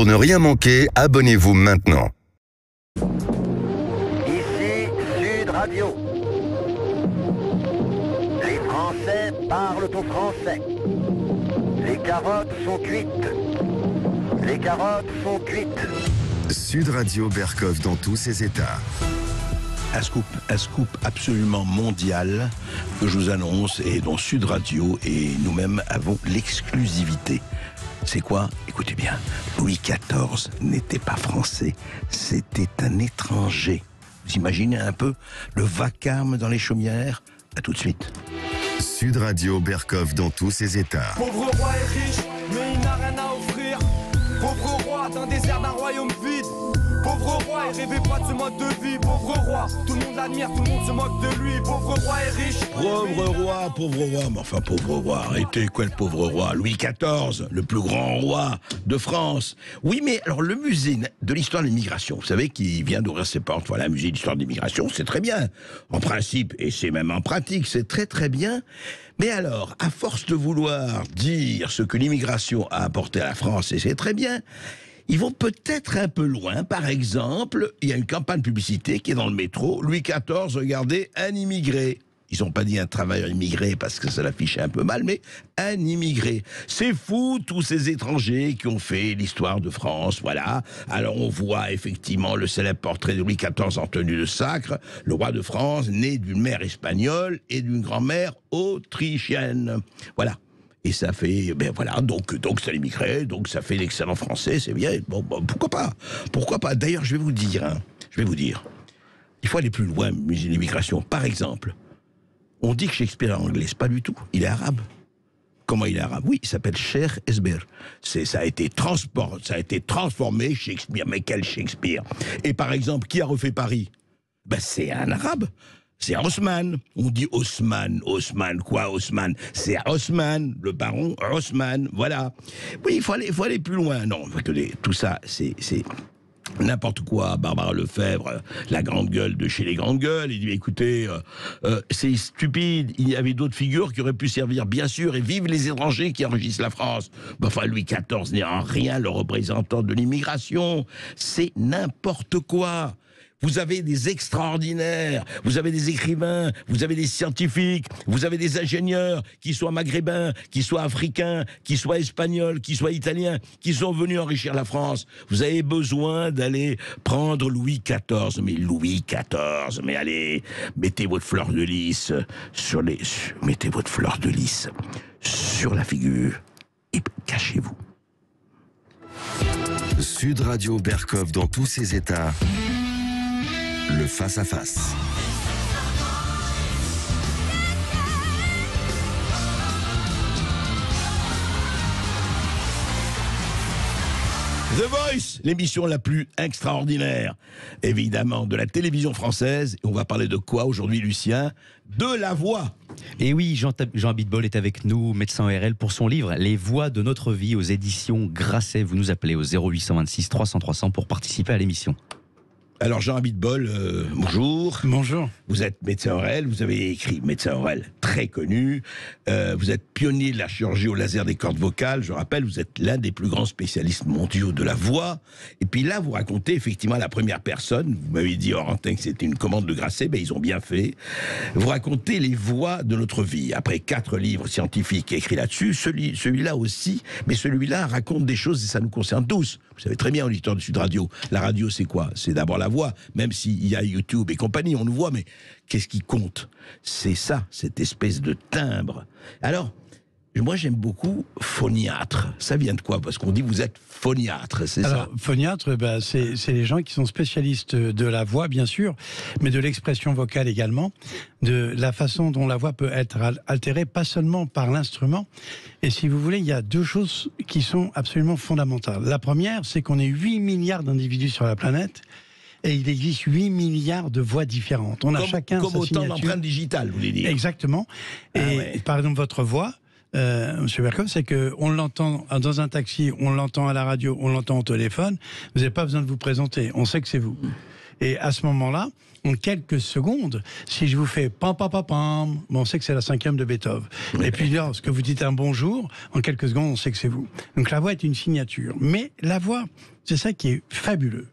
Pour ne rien manquer, abonnez-vous maintenant. Ici Sud Radio. Les Français parlent au français. Les carottes sont cuites. Les carottes sont cuites. Sud Radio Berkov dans tous ses états. Un scoop absolument mondial que je vous annonce et dont Sud Radio et nous-mêmes avons l'exclusivité. C'est quoi? Écoutez bien, Louis XIV n'était pas français, c'était un étranger. Vous imaginez un peu le vacarme dans les chaumières? À tout de suite. Sud Radio Berkov dans tous ses états. Pauvre roi est riche, mais il n'a rien à offrir. Pauvre roi d'un désert d'un royaume vide. Pauvre roi, il rêvait pas de ce mode de vie. Pauvre roi, tout le monde l'admire, tout le monde se moque de lui. Pauvre roi est riche. Pauvre roi, mais enfin pauvre roi, arrêtez, quoi le pauvre roi? Louis XIV, le plus grand roi de France. Oui, mais alors le musée de l'histoire de l'immigration, vous savez, qui vient d'ouvrir ses portes, voilà, un musée d'histoire de l'immigration, c'est très bien. En principe, et c'est même en pratique, c'est très très bien. Mais alors, à force de vouloir dire ce que l'immigration a apporté à la France, et c'est très bien, ils vont peut-être un peu loin. Par exemple, il y a une campagne publicité qui est dans le métro. Louis XIV, regardez, un immigré. Ils n'ont pas dit un travailleur immigré parce que ça l'affichait un peu mal, mais un immigré. C'est fou, tous ces étrangers qui ont fait l'histoire de France, voilà. Alors on voit effectivement le célèbre portrait de Louis XIV en tenue de sacre, le roi de France, né d'une mère espagnole et d'une grand-mère autrichienne. Voilà. Et ça fait, ben voilà, donc c'est l'immigré, donc ça fait l'excellent français, c'est bien. Bon, pourquoi pas? D'ailleurs, je vais vous dire, il faut aller plus loin, musée de l'immigration. Par exemple, on dit que Shakespeare est anglais, c'est pas du tout. Il est arabe. Comment il est arabe? Oui, il s'appelle Cher Esber. Ça a été transformé, Shakespeare. Mais quel Shakespeare? Et par exemple, qui a refait Paris? Ben, c'est un arabe. C'est Haussmann. On dit Haussmann. Quoi Haussmann? C'est Haussmann, le baron Haussmann. Voilà. Oui, il faut aller plus loin. Non, tout ça, c'est n'importe quoi. Barbara Lefebvre, la grande gueule de chez les grandes gueules, il dit écoutez, c'est stupide, il y avait d'autres figures qui auraient pu servir, bien sûr, et vive les étrangers qui enrichissent la France. Enfin, Louis XIV n'est en rien le représentant de l'immigration. C'est n'importe quoi. Vous avez des extraordinaires, vous avez des écrivains, vous avez des scientifiques, vous avez des ingénieurs, qui soient maghrébins, qui soient africains, qui soient espagnols, qui soient italiens, qui sont venus enrichir la France. Vous avez besoin d'aller prendre Louis XIV. Mais Louis XIV, mais allez, mettez votre fleur de lys sur la figure et cachez-vous. Sud Radio Berkov dans tous ses états. Le face-à-face. The Voice, l'émission la plus extraordinaire, évidemment, de la télévision française. Et on va parler de quoi aujourd'hui, Lucien? De la voix. Et oui, Jean Abitbol est avec nous, médecin ORL, pour son livre « Les voix de notre vie » aux éditions Grasset. Vous nous appelez au 0826 300 300 pour participer à l'émission. Alors Jean Abitbol, bonjour. Bonjour. Vous êtes médecin ORL, vous avez écrit médecin ORL très connu. Vous êtes pionnier de la chirurgie au laser des cordes vocales. Je rappelle, vous êtes l'un des plus grands spécialistes mondiaux de la voix. Et puis là, vous racontez effectivement à la première personne. Vous m'avez dit hors antenne que c'était une commande de Grasset, ben ils ont bien fait. Vous racontez les voix de notre vie. Après 4 livres scientifiques écrits là-dessus, celui-là aussi, mais celui-là raconte des choses et ça nous concerne tous. Vous savez très bien, auditeur de Sud Radio, la radio c'est quoi? C'est d'abord la voix, même s'il y a YouTube et compagnie, on nous voit, mais qu'est-ce qui compte? C'est ça, cette espèce de timbre. Alors, moi j'aime beaucoup phoniatre. Ça vient de quoi? Parce qu'on dit vous êtes phoniatre, c'est ça? Phoniatre, c'est les gens qui sont spécialistes de la voix, bien sûr, mais de l'expression vocale également, de la façon dont la voix peut être altérée, pas seulement par l'instrument. Et si vous voulez, il y a 2 choses qui sont absolument fondamentales. La première, c'est qu'on est 8 milliards d'individus sur la planète, et il existe 8 milliards de voix différentes. On a chacun sa signature. Comme autant d'empreintes digitales, vous voulez dire? Exactement. Et par exemple, votre voix, Monsieur Berkov, c'est qu'on l'entend dans un taxi, on l'entend à la radio, on l'entend au téléphone. Vous n'avez pas besoin de vous présenter, on sait que c'est vous. Et à ce moment-là, en quelques secondes, si je vous fais pam pam pam pam, on sait que c'est la 5e de Beethoven. Et puis lorsque vous dites un bonjour, en quelques secondes, on sait que c'est vous. Donc la voix est une signature. Mais la voix, c'est ça qui est fabuleux.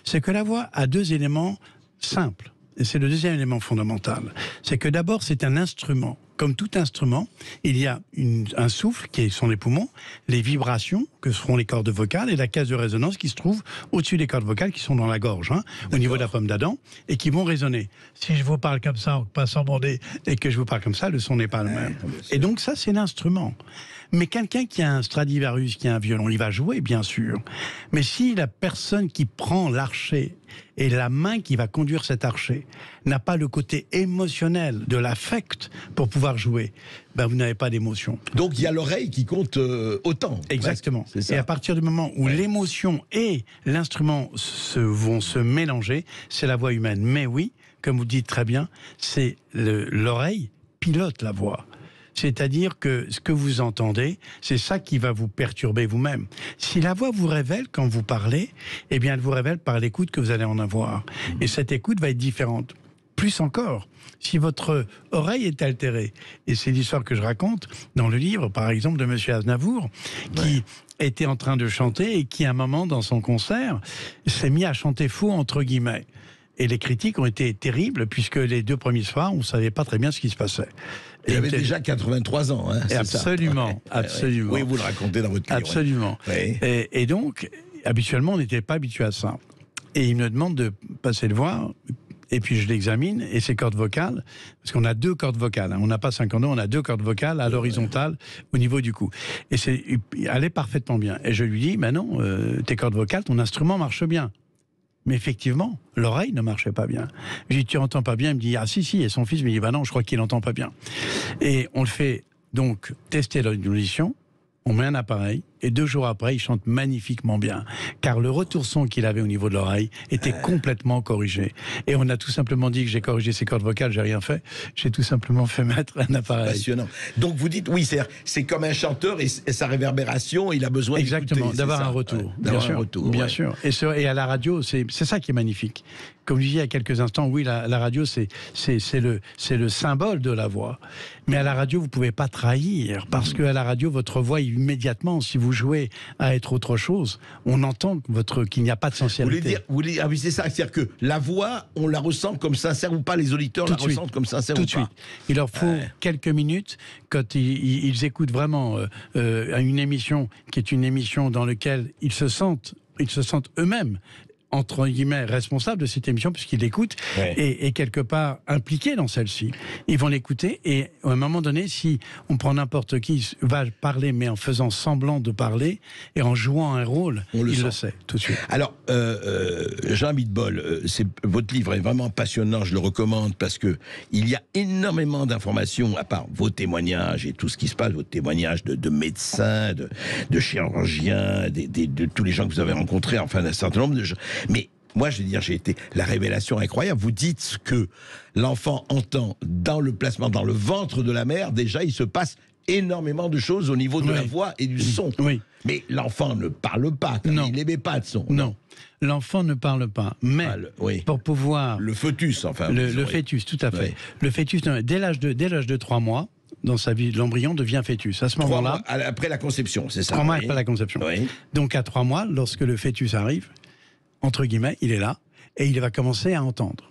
C'est que la voix a 2 éléments simples. Et c'est le deuxième élément fondamental. C'est que d'abord, c'est un instrument. Comme tout instrument, il y a un souffle qui sont les poumons, les vibrations que seront les cordes vocales et la caisse de résonance qui se trouve au-dessus des cordes vocales qui sont dans la gorge, au niveau de la pomme d'Adam, et qui vont résonner. Si je vous parle comme ça, en passant mon nez, et que je vous parle comme ça, le son n'est pas le même. Et donc ça, c'est l'instrument. Mais quelqu'un qui a un Stradivarius, qui a un violon, il va jouer, bien sûr. Mais si la personne qui prend l'archet et la main qui va conduire cet archet n'a pas le côté émotionnel de l'affect pour pouvoir jouer, ben vous n'avez pas d'émotion. Donc il y a l'oreille qui compte autant. Exactement. Ouais, et à partir du moment où l'émotion et l'instrument vont se mélanger, c'est la voix humaine. Mais oui, comme vous dites très bien, c'est l'oreille pilote la voix. C'est-à-dire que ce que vous entendez, c'est ça qui va vous perturber vous-même. Si la voix vous révèle quand vous parlez, eh bien elle vous révèle par l'écoute que vous allez en avoir. Et cette écoute va être différente. Plus encore, si votre oreille est altérée, et c'est l'histoire que je raconte dans le livre, par exemple, de Monsieur Aznavour, qui était en train de chanter et qui, à un moment, dans son concert, s'est mis à chanter faux, entre guillemets. Et les critiques ont été terribles, puisque les 2 premiers soirs, on ne savait pas très bien ce qui se passait. Il avait déjà 83 ans. Absolument, ça. absolument. Oui, vous le racontez dans votre livre. Absolument. Ouais. Et donc, habituellement, on n'était pas habitué à ça. Et il me demande de passer le voir, et puis je l'examine, et ses cordes vocales, parce qu'on a 2 cordes vocales, on n'a pas 52, on a 2 cordes vocales à l'horizontale, au niveau du cou. Et elle est parfaitement bien. Et je lui dis, ben non, tes cordes vocales, ton instrument marche bien. Mais effectivement, l'oreille ne marchait pas bien. Je lui dis, tu entends pas bien? Il me dit, ah si, et son fils me dit, bah non, je crois qu'il entend pas bien. Et on le fait donc tester l'audition, on met un appareil, et 2 jours après, il chante magnifiquement bien. Car le retour son qu'il avait au niveau de l'oreille était complètement corrigé. Et on a tout simplement dit que j'ai corrigé ses cordes vocales, j'ai rien fait. J'ai tout simplement fait mettre un appareil. Passionnant. Donc vous dites, oui, c'est comme un chanteur et sa réverbération, il a besoin exactement, d'avoir un retour. Ouais, d'avoir un retour. Bien sûr. Et à la radio, c'est ça qui est magnifique. Comme je disais il y a quelques instants, oui, la radio, c'est le symbole de la voix. Mais à la radio, vous ne pouvez pas trahir, parce qu'à la radio, votre voix, immédiatement, si vous jouez à être autre chose, on entend qu'il n'y a pas de sincérité. Ah oui, c'est ça, c'est-à-dire que la voix, on la ressent comme sincère ou pas, les auditeurs la ressentent comme sincère ou pas. Tout de suite. Il leur faut quelques minutes, quand ils écoutent vraiment une émission qui est une émission dans laquelle ils se sentent eux-mêmes entre guillemets, responsables de cette émission, puisqu'ils l'écoutent, et quelque part impliqués dans celle-ci. Ils vont l'écouter, et à un moment donné, si on prend n'importe qui, va parler, mais en faisant semblant de parler, et en jouant un rôle, il le sait, tout de suite. Alors, Jean Abitbol, votre livre est vraiment passionnant, je le recommande, parce que il y a énormément d'informations, à part vos témoignages et tout ce qui se passe, vos témoignages de médecins, de chirurgiens, de tous les gens que vous avez rencontrés, enfin d'un certain nombre de gens. Mais moi, je veux dire, j'ai été la révélation incroyable. Vous dites que l'enfant entend dans le placement, dans le ventre de la mère, déjà, il se passe énormément de choses au niveau de la voix et du son. Oui. Mais l'enfant ne parle pas, il n'émet pas de son. Non, l'enfant ne parle pas. Mais pour pouvoir... Le fœtus, enfin. Le fœtus, tout à fait. Oui. Le fœtus, dès l'âge de 3 mois, dans sa vie, l'embryon devient fœtus. À ce moment-là... Après la conception, c'est ça? 3 mois après la conception. Oui. Donc à 3 mois, lorsque le fœtus arrive, entre guillemets, il est là, et il va commencer à entendre.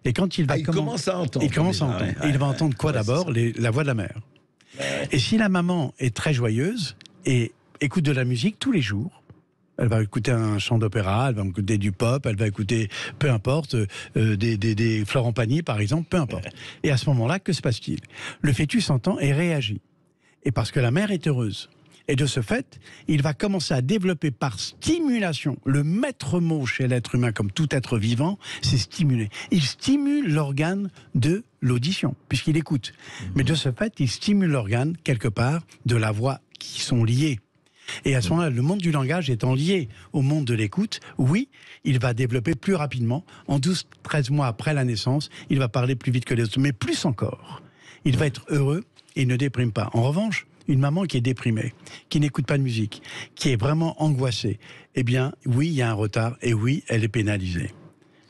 Et quand il va il commence à entendre. Il commence à entendre. Et il va entendre quoi d'abord? La voix de la mère. Et si la maman est très joyeuse et écoute de la musique tous les jours, elle va écouter un chant d'opéra, elle va écouter du pop, elle va écouter, peu importe, des Florent Pagny, par exemple, peu importe. Et à ce moment-là, que se passe-t-il? Le fœtus entend et réagit. Et parce que la mère est heureuse. Et de ce fait, il va commencer à développer par stimulation. Le maître mot chez l'être humain, comme tout être vivant, c'est stimuler. Il stimule l'organe de l'audition, puisqu'il écoute. Mais de ce fait, il stimule l'organe, quelque part, de la voix qui sont liés. Et à ce moment-là, le monde du langage étant lié au monde de l'écoute, oui, il va développer plus rapidement. En 12-13 mois après la naissance, il va parler plus vite que les autres. Mais plus encore, il va être heureux et il ne déprime pas. En revanche, une maman qui est déprimée, qui n'écoute pas de musique, qui est vraiment angoissée, eh bien, oui, il y a un retard, et oui, elle est pénalisée.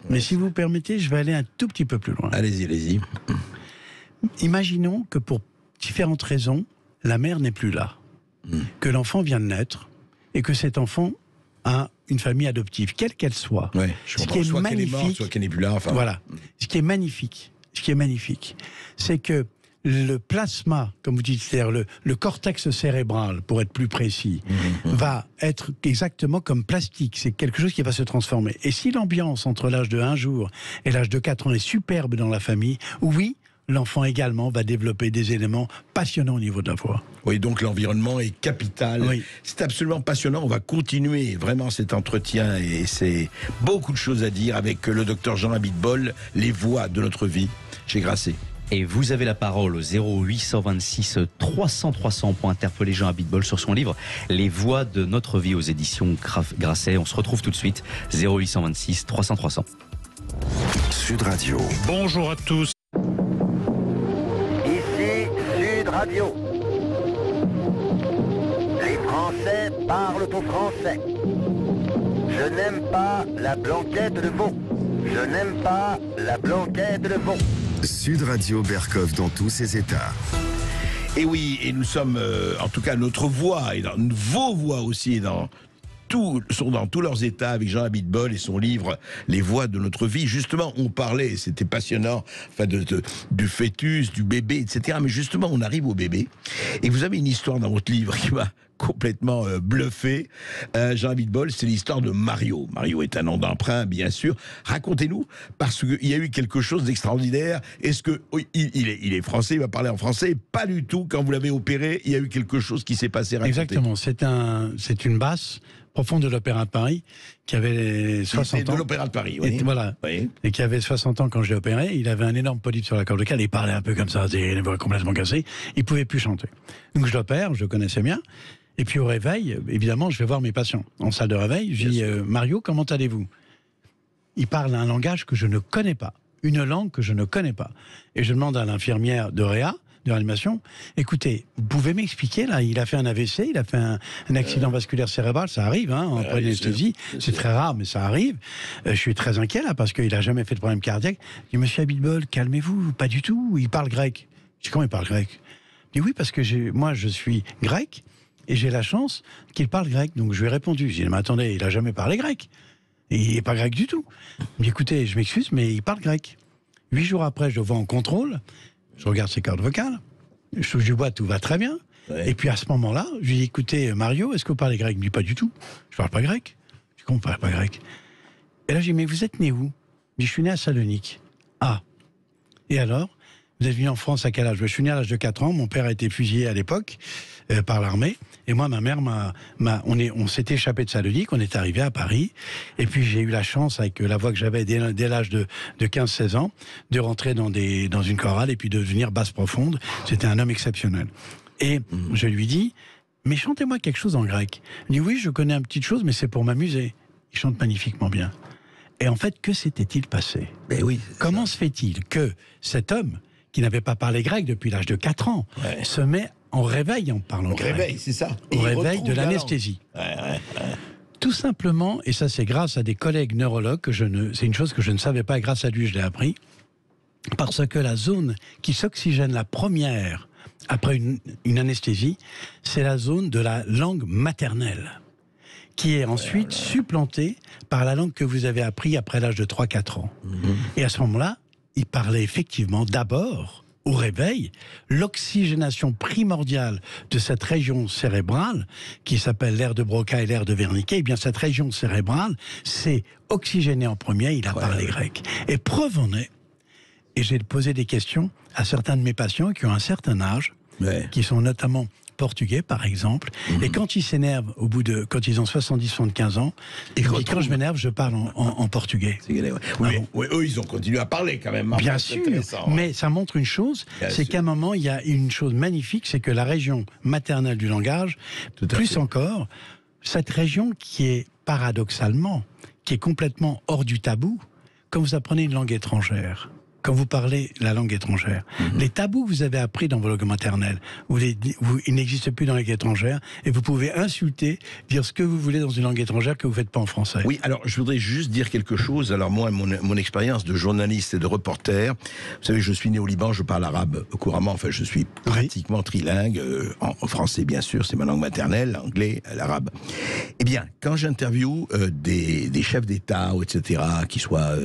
Mais si vous permettez, je vais aller un tout petit peu plus loin. Allez-y, allez-y. Imaginons que pour différentes raisons, la mère n'est plus là, que l'enfant vient de naître et que cet enfant a une famille adoptive, quelle qu'elle soit. Ouais, je Ce comprends. qui est Soit qu'elle est morte, magnifique, soit qu'elle n'est plus là. Enfin, voilà. Ce qui est magnifique, c'est que le plasma, comme vous dites, c'est-à-dire le cortex cérébral, pour être plus précis, va être exactement comme plastique. C'est quelque chose qui va se transformer. Et si l'ambiance entre l'âge de 1 jour et l'âge de 4 ans est superbe dans la famille, oui, l'enfant également va développer des éléments passionnants au niveau de la voix. Oui, donc l'environnement est capital. Oui. C'est absolument passionnant. On va continuer vraiment cet entretien et c'est beaucoup de choses à dire avec le docteur Jean Abitbol, les voix de notre vie chez Grasset. Et vous avez la parole au 0826 300 300 pour interpeller Jean Abitbol sur son livre Les voix de notre vie aux éditions Grasset. On se retrouve tout de suite 0826 300 300. Sud Radio. Bonjour à tous. Ici Sud Radio. Les Français parlent au français. Je n'aime pas la blanquette de veau. Je n'aime pas la blanquette de veau. Sud Radio Berkov dans tous ses états. Et oui, et nous sommes, en tout cas, notre voix, et vos voix aussi, sont dans tous leurs états avec Jean Abitbol et son livre Les voix de notre vie. Justement, on parlait, c'était passionnant, enfin du fœtus, du bébé, etc. Mais justement, on arrive au bébé. Et vous avez une histoire dans votre livre qui m'a complètement bluffé. Jean Abitbol, c'est l'histoire de Mario. Mario est un nom d'emprunt, bien sûr. Racontez-nous, parce qu'il y a eu quelque chose d'extraordinaire. Est-ce que il est français, il va parler en français? Pas du tout. Quand vous l'avez opéré, il y a eu quelque chose qui s'est passé. Racontez. Exactement. C'est une basse profonde de l'Opéra de Paris qui avait 60 ans. De l'Opéra de Paris, oui. Et, voilà. Oui. Et qui avait 60 ans quand je l'ai opéré. Il avait un énorme polype sur la corde vocale. Il parlait un peu comme ça, des voix complètement cassées. Il pouvait plus chanter. Donc je l'opère, je le connaissais bien. Et puis au réveil, évidemment, je vais voir mes patients. En salle de réveil, je dis Mario, comment allez-vous? Il parle un langage que je ne connais pas. Une langue que je ne connais pas. Et je demande à l'infirmière de réa, de réanimation, écoutez, vous pouvez m'expliquer, là, il a fait un AVC, il a fait un accident vasculaire cérébral, ça arrive, hein, en anesthésie, c'est très rare, mais ça arrive. Je suis très inquiet, là, parce qu'il a jamais fait de problème cardiaque. Je dis, monsieur Abitbol, calmez-vous, pas du tout, il parle grec. Je dis, comment il parle grec? Je dis, oui, parce que moi, je suis grec, et j'ai la chance qu'il parle grec. Donc je lui ai répondu, je dis, mais attendez, il a jamais parlé grec. Et il n'est pas grec du tout. Il me dit, écoutez, je m'excuse, mais il parle grec. 8 jours après, je le vois en contrôle. Je regarde ses cordes vocales, je touche du bois, tout va très bien. Ouais. Et puis à ce moment-là, je lui dis, écoutez, Mario, est-ce que vous parlez grec? Il me dit, pas du tout. Je parle pas grec. Je dis, comment vous parlez pas grec? Et là, je dis, mais vous êtes né où? Il dit, je suis né à Salonique. Ah. Et alors? Vous êtes venu en France à quel âge? Je suis né à l'âge de 4 ans. Mon père a été fusillé à l'époque par l'armée. Et moi, ma mère on s'était échappé de Salonique. On est arrivé à Paris. Et puis, j'ai eu la chance, avec la voix que j'avais dès l'âge de 15-16 ans, de rentrer dans une chorale et puis de devenir basse profonde. C'était un homme exceptionnel. Et je lui dis, mais chantez-moi quelque chose en grec. Il dit, oui, je connais une petite chose, mais c'est pour m'amuser. Il chante magnifiquement bien. Et en fait, que s'était-il passé? Ben oui, comment se fait-il que cet homme, qui n'avait pas parlé grec depuis l'âge de 4 ans, se met en réveil en parlant grec. Au réveil, c'est ça. Au réveil de l'anesthésie. Tout simplement, et ça c'est grâce à des collègues neurologues, c'est une chose que je ne savais pas, grâce à lui je l'ai appris, parce que la zone qui s'oxygène la première après une anesthésie, c'est la zone de la langue maternelle, qui est ensuite supplantée par la langue que vous avez appris après l'âge de 3-4 ans. Et à ce moment-là, il parlait effectivement d'abord, au réveil, l'oxygénation primordiale de cette région cérébrale, qui s'appelle l'aire de Broca et l'aire de Wernicke. Eh bien, cette région cérébrale s'est oxygénée en premier, il a parlé grec. Et preuve en est, et j'ai posé des questions à certains de mes patients qui ont un certain âge, qui sont notamment portugais, par exemple, et quand ils s'énervent, quand ils ont 70-75 ans, quand je m'énerve, je parle en portugais. Oui, eux, ils ont continué à parler quand même. Bien sûr, mais ça montre une chose, c'est qu'à un moment, il y a une chose magnifique, c'est que la région maternelle du langage, plus encore, cette région qui est paradoxalement, qui est complètement hors du tabou, quand vous apprenez une langue étrangère, quand vous parlez la langue étrangère. Les tabous que vous avez appris dans vos langues maternelles, ils n'existent plus dans la langue étrangère, et vous pouvez insulter, dire ce que vous voulez dans une langue étrangère que vous ne faites pas en français. Oui, alors je voudrais juste dire quelque chose. Alors moi, mon expérience de journaliste et de reporter, vous savez, je suis né au Liban, je parle arabe couramment, enfin je suis pratiquement trilingue, en français bien sûr, c'est ma langue maternelle, l'anglais, l'arabe. Eh bien, quand j'interviewe des chefs d'État, etc., qui soient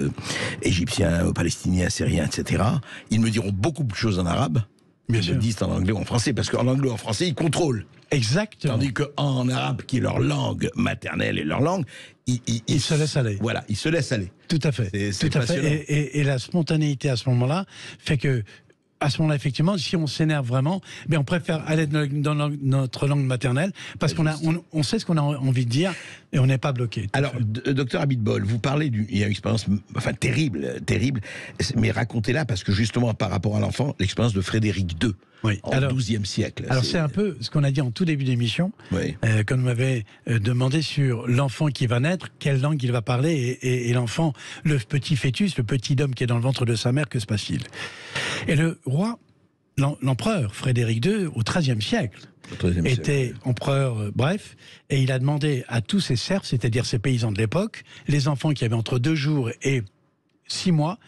égyptiens, palestiniens, syriens, etc., ils me diront beaucoup de choses en arabe, mais ils me disent en anglais ou en français, parce qu'en anglais ou en français, ils contrôlent. Exactement. Tandis qu'en arabe, qui est leur langue maternelle et leur langue, ils se laissent aller. Voilà, ils se laissent aller. Tout à fait. C'est tout à fait. Et la spontanéité à ce moment-là fait que, à ce moment-là, effectivement, si on s'énerve vraiment, on préfère aller dans notre langue maternelle parce qu'on sait ce qu'on a envie de dire et on n'est pas bloqué. Alors, docteur Abitbol, vous parlez il y a une expérience, terrible, mais racontez-la parce que justement, par rapport à l'enfant, l'expérience de Frédéric II. Oui. En XIIe siècle. Alors c'est un peu ce qu'on a dit en tout début d'émission, quand vous m'avez demandé sur l'enfant qui va naître, quelle langue il va parler, et l'enfant, le petit fœtus, le petit homme qui est dans le ventre de sa mère, que se passe-t-il? Et le roi, l'empereur Frédéric II, au XIIIe siècle, était empereur, et il a demandé à tous ses serfs, c'est-à-dire ses paysans de l'époque, les enfants qui avaient entre 2 jours et 6 mois,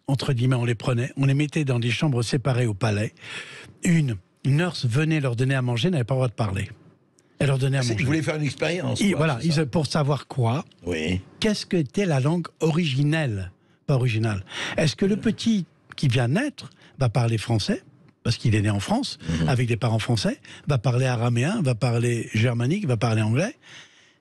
entre guillemets, on les prenait, on les mettait dans des chambres séparées au palais. Une nurse venait leur donner à manger, n'avait pas le droit de parler. Elle leur donnait à manger. Ils voulaient faire une expérience. Voilà, pour savoir quoi. Oui. Qu'est-ce que était la langue originelle, pas originale? Est-ce que le petit qui vient naître va parler français, parce qu'il est né en France, avec des parents français, va parler araméen, va parler germanique, va parler anglais?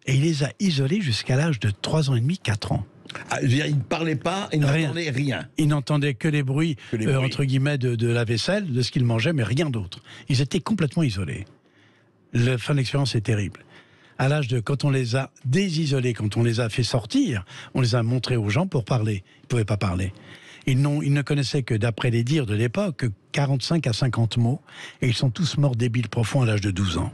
Et il les a isolés jusqu'à l'âge de 3 ans et demi, 4 ans. Ah, je veux dire, il ne parlait pas, il n'entendait rien. Il n'entendait que les bruits, entre guillemets, de la vaisselle, de ce qu'ils mangeaient, mais rien d'autre. Ils étaient complètement isolés. La fin de l'expérience est terrible. À l'âge de, quand on les a désisolés, quand on les a fait sortir, on les a montrés aux gens pour parler. Ils ne pouvaient pas parler. Ils ne connaissaient que, d'après les dires de l'époque, 45 à 50 mots, et ils sont tous morts débiles profonds à l'âge de 12 ans.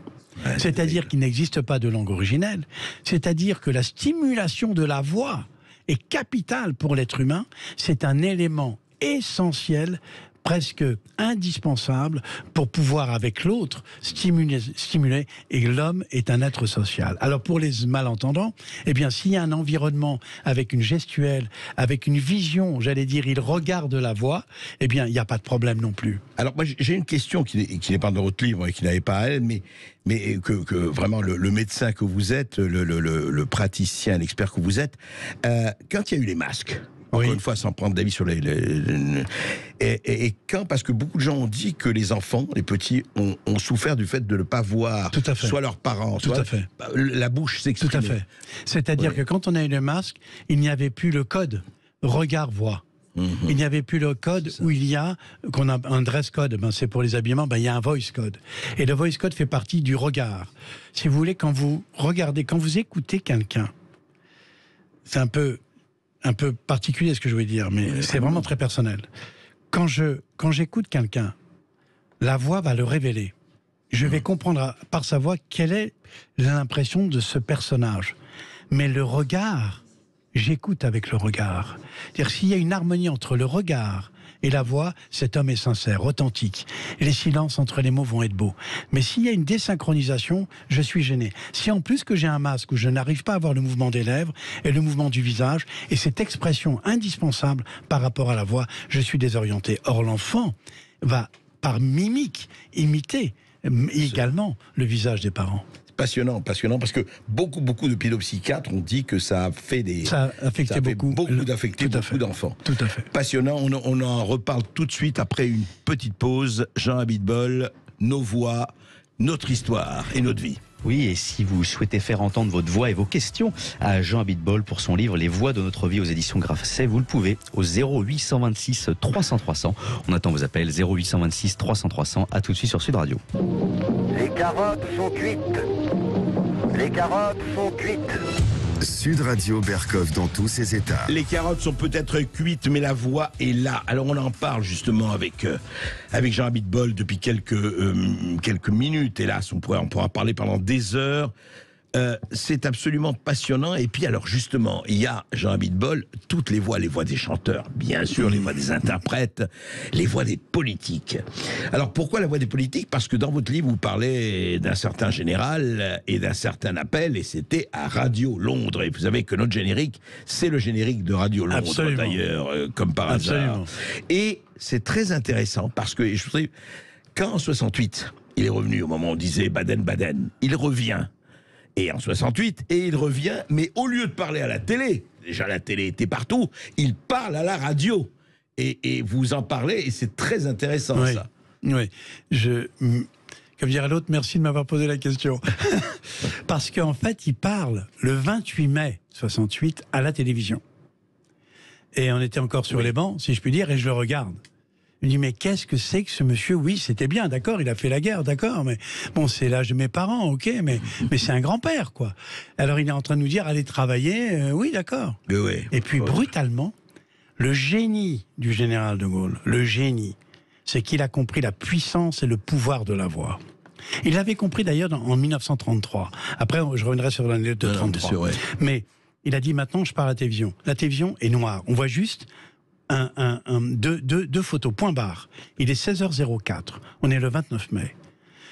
C'est-à-dire qu'il n'existe pas de langue originelle. C'est-à-dire que la stimulation de la voix est capitale pour l'être humain. C'est un élément essentiel, presque indispensable pour pouvoir avec l'autre stimuler, et l'homme est un être social. Alors pour les malentendants, s'il y a un environnement avec une gestuelle, avec une vision, j'allais dire, il regarde la voix, il n'y a pas de problème non plus. Alors moi j'ai une question qui n'est pas dans votre livre et qui n'avait pas à elle, mais que vraiment le médecin que vous êtes, le praticien, l'expert que vous êtes, quand il y a eu les masques, encore une fois, sans prendre d'avis sur et quand, parce que beaucoup de gens ont dit que les enfants, les petits, ont souffert du fait de ne pas voir soit leurs parents, soit la bouche s'exprimer. Tout à fait. C'est-à-dire que quand on a eu le masque, il n'y avait plus le code regard-voix. Il n'y avait plus le code où il y a, qu'on a un dress code, c'est pour les habillements, il y a un voice code. Et le voice code fait partie du regard. Si vous voulez, quand vous regardez, quand vous écoutez quelqu'un, c'est un peu particulier ce que je veux dire, mais c'est vraiment très personnel. Quand j'écoute quelqu'un, la voix va le révéler. Je vais comprendre par sa voix quelle est l'impression de ce personnage. Mais le regard, j'écoute avec le regard. C'est-à-dire s'il y a une harmonie entre le regard et la voix, cet homme est sincère, authentique. Et les silences entre les mots vont être beaux. Mais s'il y a une désynchronisation, je suis gêné. Si en plus que j'ai un masque où je n'arrive pas à voir le mouvement des lèvres et le mouvement du visage, et cette expression indispensable par rapport à la voix, je suis désorienté. Or l'enfant va, par mimique, imiter également le visage des parents. Passionnant, parce que beaucoup de pédopsychiatres ont dit que ça a fait beaucoup d'enfants. Tout à fait. Passionnant, on en reparle tout de suite après une petite pause. Jean Abitbol, nos voix, notre histoire et notre vie. Oui, et si vous souhaitez faire entendre votre voix et vos questions à Jean Abitbol pour son livre Les voix de notre vie aux éditions Grasset, vous le pouvez au 0826 300 300. On attend vos appels 0826 300 300. À tout de suite sur Sud Radio. Les carottes sont cuites. Les carottes sont cuites. Sud Radio Berkov dans tous ses états. Les carottes sont peut-être cuites, mais la voix est là. Alors on en parle justement avec Jean Abitbol depuis quelques minutes. Hélas, on pourra parler pendant des heures. C'est absolument passionnant. Et puis alors justement, il y a, Jean Abitbol, toutes les voix des chanteurs, bien sûr, les voix des interprètes, les voix des politiques. Alors pourquoi la voix des politiques? Parce que dans votre livre, vous parlez d'un certain général et d'un certain appel, et c'était à Radio Londres. Et vous savez que notre générique, c'est le générique de Radio Londres, d'ailleurs, comme par hasard. Et c'est très intéressant parce que je voudrais, quand en 68, il est revenu au moment où on disait Baden-Baden, il revient. Et en 68, et il revient, mais au lieu de parler à la télé, déjà la télé était partout, il parle à la radio. Et vous en parlez, et c'est très intéressant, ça. Oui, comme dirait l'autre, merci de m'avoir posé la question. Parce qu'en fait, il parle le 28 mai 68 à la télévision. Et on était encore sur les bancs, si je puis dire, et je le regarde. Je me dis, mais qu'est-ce que c'est que ce monsieur? Oui, c'était bien, d'accord, il a fait la guerre, d'accord, mais bon, c'est l'âge de mes parents, ok, mais c'est un grand-père, quoi. Alors il est en train de nous dire, allez travailler, oui, d'accord. Oui. Et puis brutalement, le génie du général de Gaulle, le génie, c'est qu'il a compris la puissance et le pouvoir de la voix. Il l'avait compris d'ailleurs en 1933. Après, je reviendrai sur l'année de 1933. Mais il a dit, maintenant, je pars à la télévision. La télévision est noire. On voit juste deux photos, point barre. Il est 16h04. On est le 29 mai.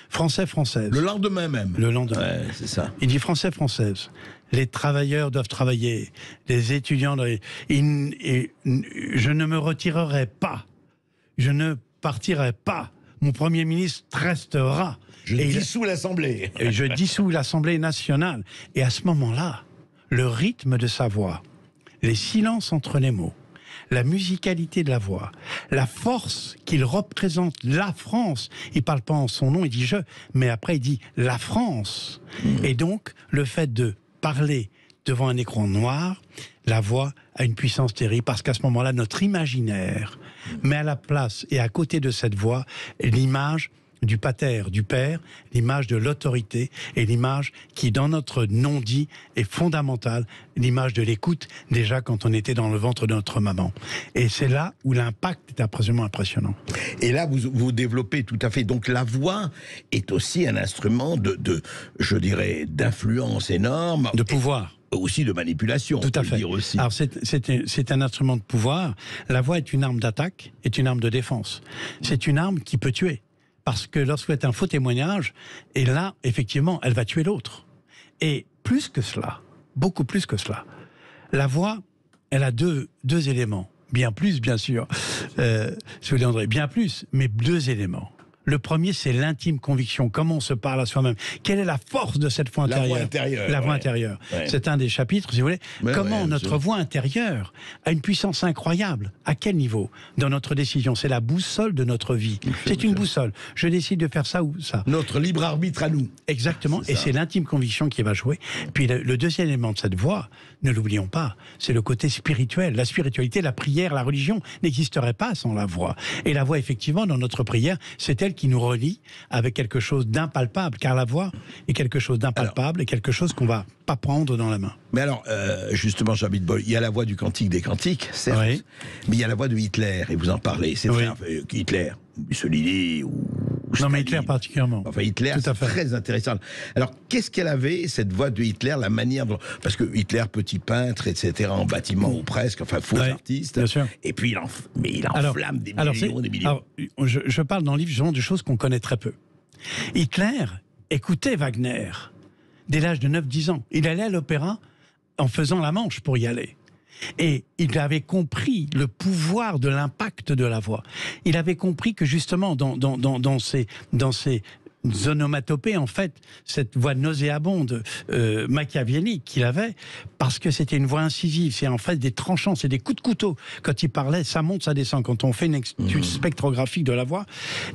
Français, française. Le lendemain même. Le lendemain. Ouais, c'est ça. Il dit français, française. Les travailleurs doivent travailler. Les étudiants doivent... je ne me retirerai pas. Je ne partirai pas. Mon Premier ministre restera. Je dissous l'Assemblée. Et je dissous l'Assemblée nationale. Et à ce moment-là, le rythme de sa voix, les silences entre les mots, la musicalité de la voix, la force qu'il représente, la France. Il ne parle pas en son nom, il dit « je », mais après il dit « la France ». Et donc, le fait de parler devant un écran noir, la voix a une puissance terrible, parce qu'à ce moment-là, notre imaginaire met à la place et à côté de cette voix l'image du pater, du père, l'image de l'autorité et l'image qui, dans notre non-dit, est fondamentale, l'image de l'écoute, déjà quand on était dans le ventre de notre maman. Et c'est là où l'impact est absolument impressionnant. Et là, vous développez tout à fait. Donc la voix est aussi un instrument je dirais, d'influence énorme. De pouvoir. Aussi de manipulation. Tout à fait. Dire aussi. Alors c'est un instrument de pouvoir. La voix est une arme d'attaque, est une arme de défense. C'est une arme qui peut tuer. Parce que lorsqu'il y a un faux témoignage, et là, effectivement, elle va tuer l'autre. Et plus que cela, beaucoup plus que cela, la voix, elle a deux éléments. Bien plus, bien sûr. Si vous voulez, André, bien plus, mais deux éléments. Le premier, c'est l'intime conviction. Comment on se parle à soi-même. Quelle est la force de cette voix intérieure? La voix intérieure. La voix intérieure. Ouais. C'est un des chapitres, si vous voulez. Comment notre voix intérieure a une puissance incroyable. À quel niveau? Dans notre décision. C'est la boussole de notre vie. C'est une boussole. Je décide de faire ça ou ça. Notre libre arbitre à nous. Exactement. Et c'est l'intime conviction qui va jouer. Puis le deuxième élément de cette voix, ne l'oublions pas, c'est le côté spirituel. La spiritualité, la prière, la religion n'existerait pas sans la voix. Et la voix, effectivement, dans notre prière, c'est elle qui nous relie avec quelque chose d'impalpable, car la voix est quelque chose d'impalpable et quelque chose qu'on va pas prendre dans la main. Mais alors, justement, Jean Abitbol, il y a la voix du Cantique des Cantiques, certes, mais il y a la voix de Hitler, et vous en parlez. C'est vrai, Hitler, Mussolini ou Staline. Non, mais Hitler particulièrement. Enfin, Hitler, c'est très intéressant. Alors, qu'est-ce qu'elle avait, cette voix de Hitler, la manière dont... Parce que Hitler, petit peintre, etc., en bâtiment ou presque, enfin, faux artiste. Bien sûr. Et puis, il enflamme des millions, des millions. Alors, je parle dans le livre, justement, de choses qu'on connaît très peu. Hitler écoutait Wagner dès l'âge de 9-10 ans. Il allait à l'opéra en faisant la manche pour y aller. Et il avait compris le pouvoir de l'impact de la voix. Il avait compris que justement dans ces onomatopées, en fait, cette voix nauséabonde, machiavélique qu'il avait, parce que c'était une voix incisive, c'est en fait des tranchants, c'est des coups de couteau. Quand il parlait, ça monte, ça descend. Quand on fait une étude spectrographique de la voix,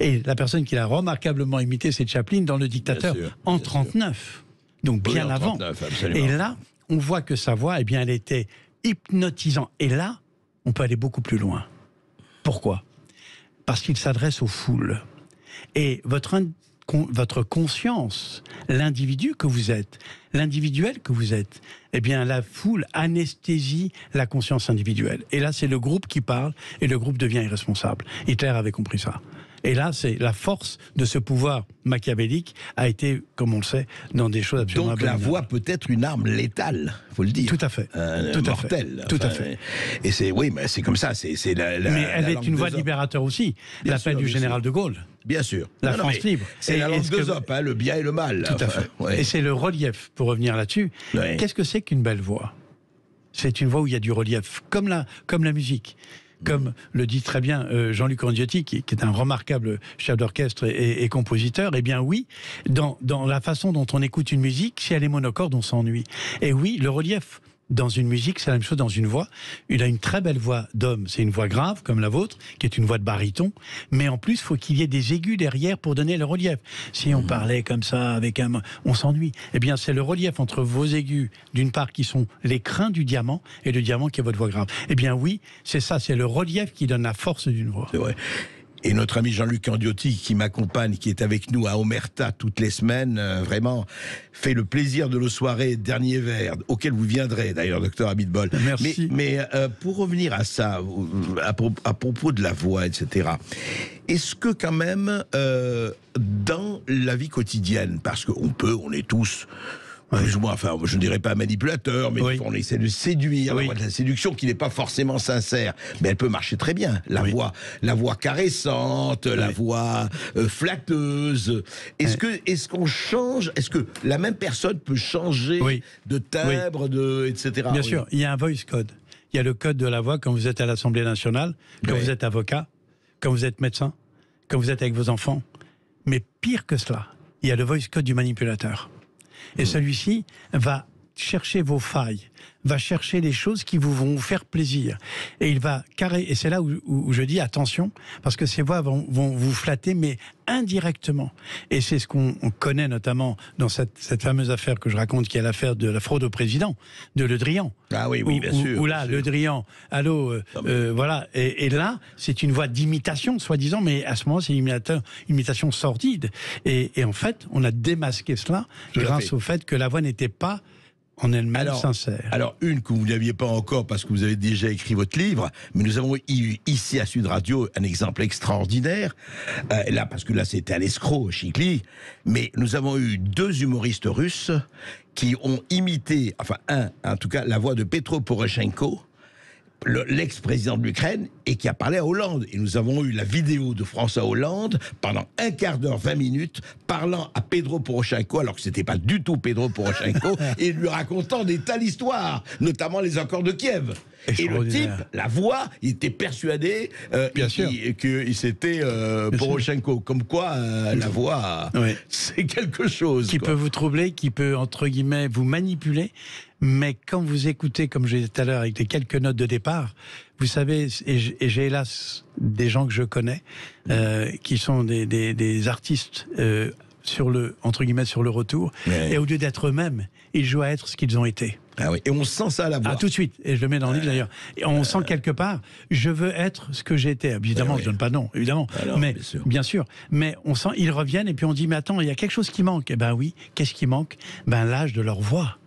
et la personne qui l'a remarquablement imité, c'est Chaplin dans Le Dictateur, en 1939. Donc bien avant. 39, et là, on voit que sa voix, eh bien, elle était hypnotisante. Et là, on peut aller beaucoup plus loin. Pourquoi? Parce qu'il s'adresse aux foules. Et votre conscience, l'individu que vous êtes, l'individuel que vous êtes, eh bien, la foule anesthésie la conscience individuelle. Et là, c'est le groupe qui parle, et le groupe devient irresponsable. Hitler avait compris ça. Et là, c'est la force de ce pouvoir machiavélique a été, comme on le sait, dans des choses absolument Donc la abominables. voix peut être une arme létale, faut le dire. Tout à fait. Tout à fait. Mortelle. Tout à fait. Et c'est, oui, mais c'est comme ça, c'est la Mais elle est langue une voix de Zop. libérateur aussi. Bien L'appel sûr, du bien général sûr. de Gaulle. Bien sûr. La Non, non, France mais libre. C'est Et la langue est-ce de que- Zop, hein, le bien et le mal. Tout à fait. Ouais. Et c'est le relief, pour revenir là-dessus. Ouais. Qu'est-ce que c'est qu'une belle voix? C'est une voix où il y a du relief, comme la musique. Comme le dit très bien Jean-Luc Andiotti, qui est un remarquable chef d'orchestre et compositeur, eh bien oui, dans la façon dont on écoute une musique, si elle est monocorde, on s'ennuie. Et oui, le relief dans une musique, c'est la même chose dans une voix. Il a une très belle voix d'homme, c'est une voix grave, comme la vôtre, qui est une voix de baryton, mais en plus, il faut qu'il y ait des aigus derrière pour donner le relief. Si on parlait comme ça, on s'ennuie. Eh bien, c'est le relief entre vos aigus, d'une part, qui sont les crins du diamant, et le diamant qui est votre voix grave. Eh bien oui, c'est ça, c'est le relief qui donne la force d'une voix. C'est vrai. Et notre ami Jean-Luc Andiotti, qui m'accompagne, qui est avec nous à Omerta toutes les semaines, vraiment fait le plaisir de nos soirées Dernier Verre, auquel vous viendrez d'ailleurs, docteur Abitbol. Merci. Mais pour revenir à ça, à propos de la voix, etc., est-ce que quand même, dans la vie quotidienne, parce on est tous... Plus ou moins, enfin, je ne dirais pas manipulateur, mais Oui. on essaie de séduire, Oui. la séduction qui n'est pas forcément sincère, mais elle peut marcher très bien. La voix caressante, la voix flatteuse. Est-ce qu'on change? Est-ce que la même personne peut changer de timbre, etc. Bien sûr, il y a un voice code. Il y a le code de la voix quand vous êtes à l'Assemblée nationale, quand vous êtes avocat, quand vous êtes médecin, quand vous êtes avec vos enfants. Mais pire que cela, il y a le voice code du manipulateur. Et celui-ci va chercher vos failles, va chercher les choses qui vont vous faire plaisir. Et il va carrer, et c'est là où je dis attention, parce que ces voix vont vous flatter, mais indirectement. Et c'est ce qu'on connaît notamment dans cette fameuse affaire que je raconte, qui est l'affaire de la fraude au président, de Le Drian. Ah oui, bien sûr. Où là, Le Drian, allô, voilà. Et là, c'est une voix d'imitation, soi-disant, mais à ce moment, c'est une imitation sordide. Et en fait, on a démasqué cela grâce au fait que la voix n'était pas en elle-même sincère. Alors, une que vous n'aviez pas encore parce que vous avez déjà écrit votre livre, mais nous avons eu ici à Sud Radio un exemple extraordinaire. Là, parce que là, c'était un escroc, Chikli, mais nous avons eu 2 humoristes russes qui ont imité, enfin en tout cas, la voix de Petro Poroshenko, l'ex-président de l'Ukraine, et qui a parlé à Hollande. Et nous avons eu la vidéo de François Hollande pendant 1 quart d'heure, 20 minutes, parlant à Pedro Poroshenko, alors que c'était pas du tout Pedro Poroshenko, et lui racontant des tas d'histoires, notamment les accords de Kiev. Et le type, la voix, il était persuadé que c'était Poroshenko. Comme quoi, la voix, c'est quelque chose. Qui peut vous troubler, qui peut, entre guillemets, vous manipuler. Mais quand vous écoutez, comme je disais tout à l'heure, avec les quelques notes de départ, vous savez, et j'ai hélas des gens que je connais, qui sont des artistes entre guillemets, sur le retour, et au lieu d'être eux-mêmes, ils jouent à être ce qu'ils ont été. Ah oui, et on sent ça à la voix. Ah, tout de suite, et je le mets dans le livre d'ailleurs. Et on sent quelque part, je veux être ce que j'ai été. Évidemment, je donne pas de nom, évidemment. Alors, mais bien sûr. Mais on sent, ils reviennent et puis on dit, mais attends, il y a quelque chose qui manque. Eh ben oui, qu'est-ce qui manque? Ben l'âge de leur voix.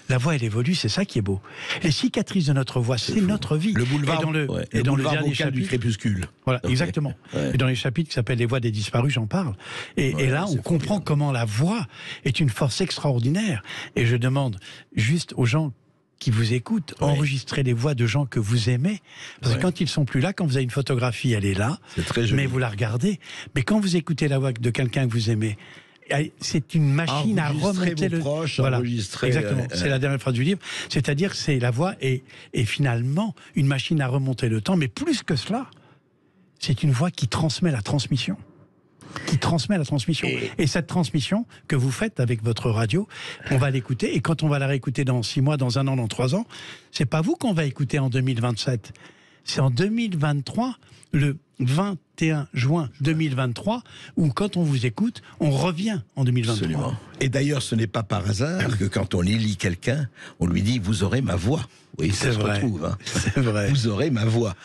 La voix, elle évolue, c'est ça qui est beau. Les cicatrices de notre voix, c'est notre vie. Le boulevard, et dans le boulevard dernier vocal du chapitre, crépuscule. voilà, exactement. Et dans les chapitres qui s'appellent Les voix des disparus, j'en parle. Et là, on comprend comment la voix est une force extraordinaire. Et je demande juste aux gens qui vous écoutent, enregistrez les voix de gens que vous aimez. Parce que quand ils sont plus là, quand vous avez une photographie, elle est là, mais vous la regardez. Mais quand vous écoutez la voix de quelqu'un que vous aimez, c'est une machine à remonter vos proches, exactement. C'est la dernière phrase du livre. C'est-à-dire, c'est la voix est finalement une machine à remonter le temps. Mais plus que cela, c'est une voix qui transmet la transmission. Et cette transmission que vous faites avec votre radio, on va l'écouter. Et quand on va la réécouter dans 6 mois, dans 1 an, dans 3 ans, c'est pas vous qu'on va écouter en 2027. C'est en 2023, le 21 juin 2023, où quand on vous écoute, on revient en 2023. Absolument. Et d'ailleurs, ce n'est pas par hasard que quand on élit quelqu'un, on lui dit « vous aurez ma voix ». Oui, ça se retrouve. Hein. C'est vrai. Vous aurez ma voix.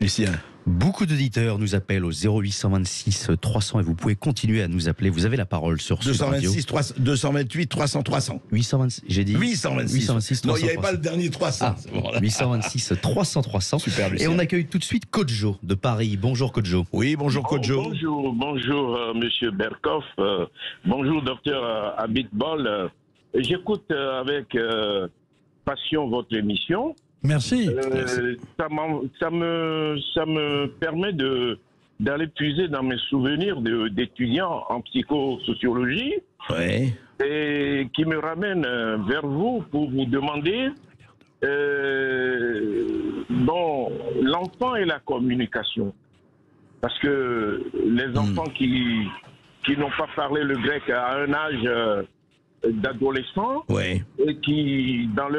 Lucien. Beaucoup d'auditeurs nous appellent au 0826 300 et vous pouvez continuer à nous appeler. Vous avez la parole sur Sud Radio. 228 300 300. 826, j'ai dit 826. 300, Non, il n'y avait pas 300. le dernier 300. Ah, c'est bon, là. 826 300 300. Super, Lucien. Et on accueille tout de suite Kodjo de Paris. Bonjour Kodjo. Oui, bonjour Kodjo. Bonjour, Monsieur Berkoff. Bonjour, docteur Abitbol. J'écoute avec passion votre émission. Merci. Ça me permet d'aller puiser dans mes souvenirs d'étudiants en psychosociologie Ouais. et qui me ramène vers vous pour vous demander l'enfant et la communication. Parce que les enfants qui n'ont pas parlé le grec à un âge d'adolescent Ouais. et qui, dans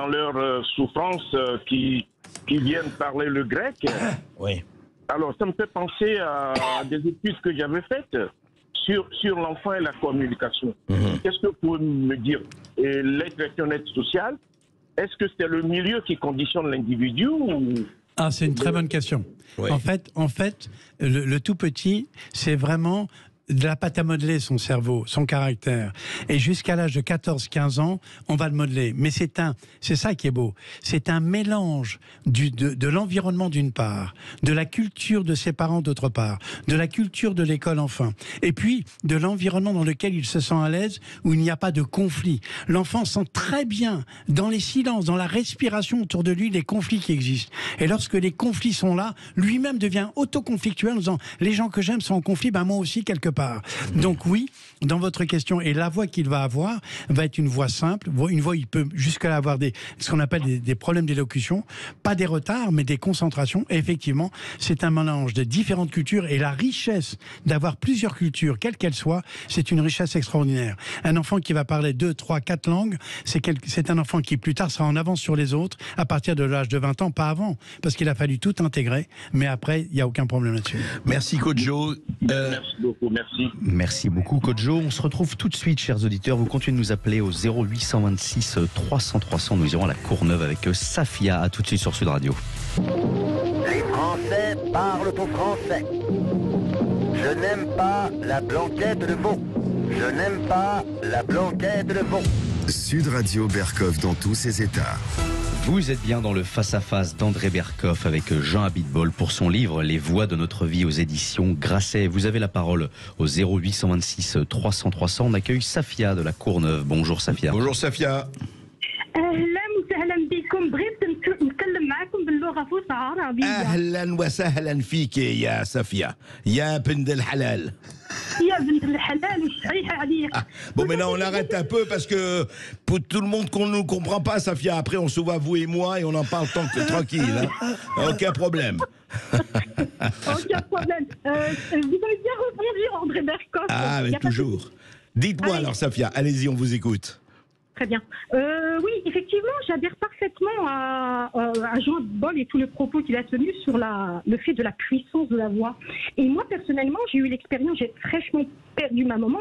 leur souffrance, qui viennent parler le grec. Ouais. Alors, ça me fait penser à des études que j'avais faites sur l'enfant et la communication. Qu'est-ce que vous pouvez me dire? L'interaction sociale, est-ce que c'est le milieu qui conditionne l'individu ou... Ah, c'est une très bonne question. Oui. En fait, le tout petit, c'est vraiment de la pâte à modeler son cerveau, son caractère. Et jusqu'à l'âge de 14-15 ans, on va le modeler. Mais c'est ça qui est beau. C'est un mélange de l'environnement d'une part, de la culture de ses parents d'autre part, de la culture de l'école enfin, et puis de l'environnement dans lequel il se sent à l'aise, où il n'y a pas de conflit. L'enfant sent très bien, dans les silences, dans la respiration autour de lui, les conflits qui existent. Et lorsque les conflits sont là, lui-même devient autoconflictuel en disant « les gens que j'aime sont en conflit, ben moi aussi quelque part ». Donc oui, dans votre question, et la voix qu'il va avoir va être une voix simple, une voix, il peut jusqu'à avoir ce qu'on appelle des problèmes d'élocution, pas des retards, mais des concentrations. Et effectivement, c'est un mélange de différentes cultures, et la richesse d'avoir plusieurs cultures, quelles qu'elles soient, c'est une richesse extraordinaire. Un enfant qui va parler 2, 3, 4 langues, c'est un enfant qui plus tard sera en avance sur les autres, à partir de l'âge de 20 ans, pas avant, parce qu'il a fallu tout intégrer, mais après, il n'y a aucun problème là-dessus. Merci Kodjo. Merci beaucoup, merci. Merci beaucoup Kodjo. On se retrouve tout de suite, chers auditeurs. Vous continuez de nous appeler au 0826 300 300. Nous irons à la Courneuve avec Safia. À tout de suite sur Sud Radio. Les Français parlent au français. Je n'aime pas la blanquette de veau. Je n'aime pas la blanquette de veau. Sud Radio Berkoff dans tous ses états. Vous êtes bien dans le face-à-face d'André Berkoff avec Jean Abitbol pour son livre Les voix de notre vie aux éditions Grasset. Vous avez la parole au 0826 300 300. On accueille Safia de la Courneuve. Bonjour Safia. Bonjour Safia. اهلا وسهلا بكم. بغيت نتكلم معكم باللغه الفصحى العربيه. اهلا وسهلا فيك يا سافيا يا بنت الحلال. يا بنت الحلال والصحيحه عليك. Bon, maintenant on arrête un peu parce que pour tout le monde qu'on ne nous comprend pas, Safia. Après on se voit vous et moi et on en parle tranquille. Hein. Aucun problème. Aucun problème. Vous avez bien répondu, André Berkoff. Ah, mais toujours. Dites-moi alors, Safia, allez-y, on vous écoute. Très bien. Oui, effectivement, j'adhère parfaitement à Jean Abitbol et tous les propos qu'il a tenus sur le fait de la puissance de la voix. Et moi, personnellement, j'ai eu l'expérience, j'ai fraîchement perdu ma maman,